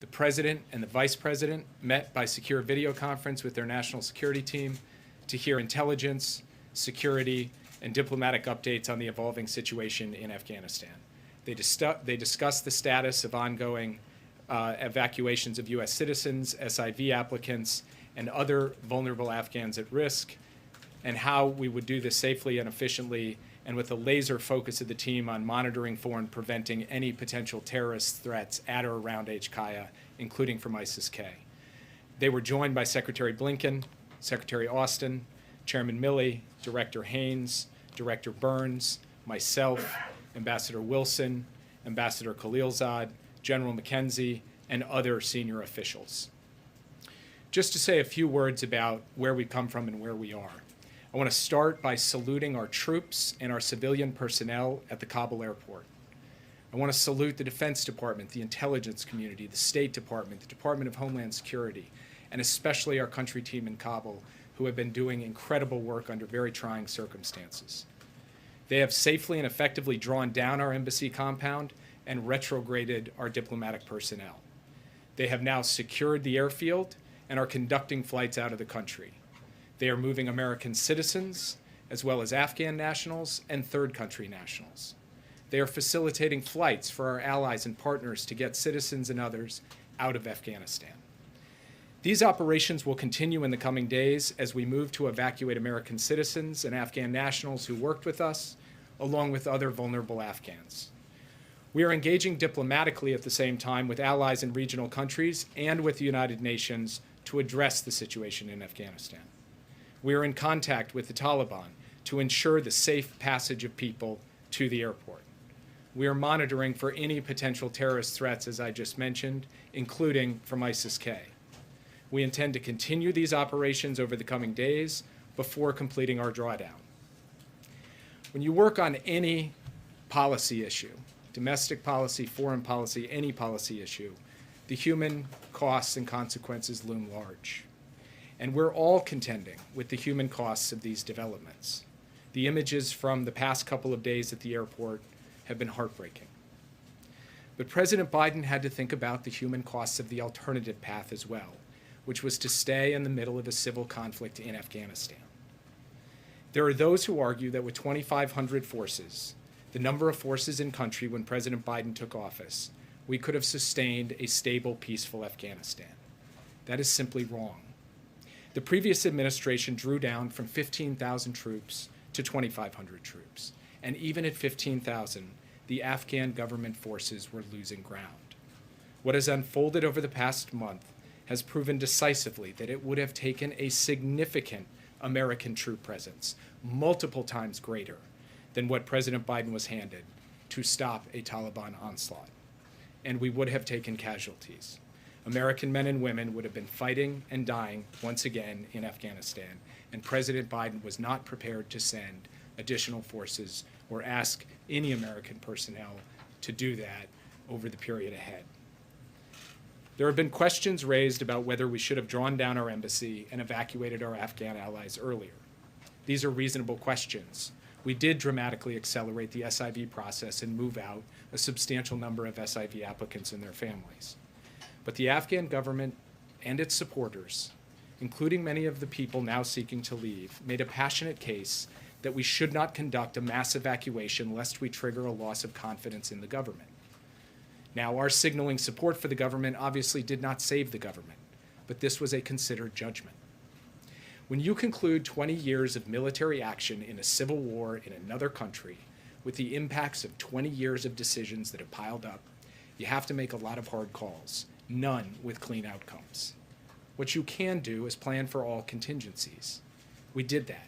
The President and the Vice President met by secure video conference with their national security team to hear intelligence, security, and diplomatic updates on the evolving situation in Afghanistan. They discussed the status of ongoing evacuations of U.S. citizens, SIV applicants, and other vulnerable Afghans at risk, and how we would do this safely and efficiently, and with a laser focus of the team on monitoring for and preventing any potential terrorist threats at or around HKIA, including from ISIS-K. They were joined by Secretary Blinken, Secretary Austin, Chairman Milley, Director Haynes, Director Burns, myself, Ambassador Wilson, Ambassador Khalilzad, General McKenzie, and other senior officials. Just to say a few words about where we come from and where we are. I want to start by saluting our troops and our civilian personnel at the Kabul airport. I want to salute the Defense Department, the intelligence community, the State Department, the Department of Homeland Security, and especially our country team in Kabul, who have been doing incredible work under very trying circumstances. They have safely and effectively drawn down our embassy compound and retrograded our diplomatic personnel. They have now secured the airfield and are conducting flights out of the country. They are moving American citizens, as well as Afghan nationals and third country nationals. They are facilitating flights for our allies and partners to get citizens and others out of Afghanistan. These operations will continue in the coming days as we move to evacuate American citizens and Afghan nationals who worked with us, along with other vulnerable Afghans. We are engaging diplomatically at the same time with allies in regional countries and with the United Nations to address the situation in Afghanistan. We are in contact with the Taliban to ensure the safe passage of people to the airport. We are monitoring for any potential terrorist threats, as I just mentioned, including from ISIS-K. We intend to continue these operations over the coming days before completing our drawdown. When you work on any policy issue, domestic policy, foreign policy, any policy issue, the human costs and consequences loom large. And we're all contending with the human costs of these developments. The images from the past couple of days at the airport have been heartbreaking. But President Biden had to think about the human costs of the alternative path as well, which was to stay in the middle of a civil conflict in Afghanistan. There are those who argue that with 2,500 forces, the number of forces in country when President Biden took office, we could have sustained a stable, peaceful Afghanistan. That is simply wrong. The previous administration drew down from 15,000 troops to 2,500 troops. And even at 15,000, the Afghan government forces were losing ground. What has unfolded over the past month has proven decisively that it would have taken a significant American troop presence, multiple times greater than what President Biden was handed, to stop a Taliban onslaught. And we would have taken casualties. American men and women would have been fighting and dying once again in Afghanistan, and President Biden was not prepared to send additional forces or ask any American personnel to do that over the period ahead. There have been questions raised about whether we should have drawn down our embassy and evacuated our Afghan allies earlier. These are reasonable questions. We did dramatically accelerate the SIV process and move out a substantial number of SIV applicants and their families. But the Afghan government and its supporters, including many of the people now seeking to leave, made a passionate case that we should not conduct a mass evacuation lest we trigger a loss of confidence in the government. Now, our signaling support for the government obviously did not save the government, but this was a considered judgment. When you conclude 20 years of military action in a civil war in another country with the impacts of 20 years of decisions that have piled up, you have to make a lot of hard calls, none with clean outcomes. What you can do is plan for all contingencies. We did that.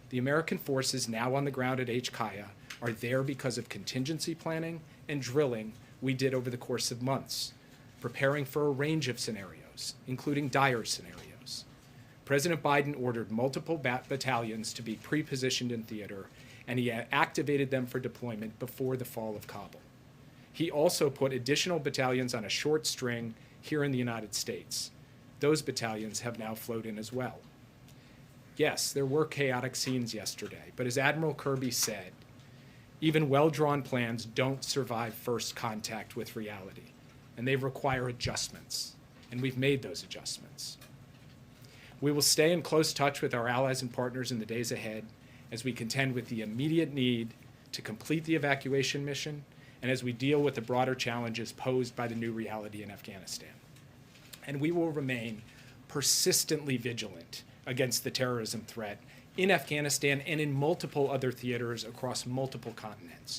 The American forces now on the ground at HKIA are there because of contingency planning and drilling we did over the course of months, preparing for a range of scenarios, including dire scenarios. President Biden ordered multiple battalions to be pre-positioned in theater, and he activated them for deployment before the fall of Kabul. He also put additional battalions on a short string here in the United States. Those battalions have now flowed in as well. Yes, there were chaotic scenes yesterday, but as Admiral Kirby said, even well-drawn plans don't survive first contact with reality. and they require adjustments, and we've made those adjustments. We will stay in close touch with our allies and partners in the days ahead as we contend with the immediate need to complete the evacuation mission and as we deal with the broader challenges posed by the new reality in Afghanistan. And we will remain persistently vigilant against the terrorism threat in Afghanistan and in multiple other theaters across multiple continents.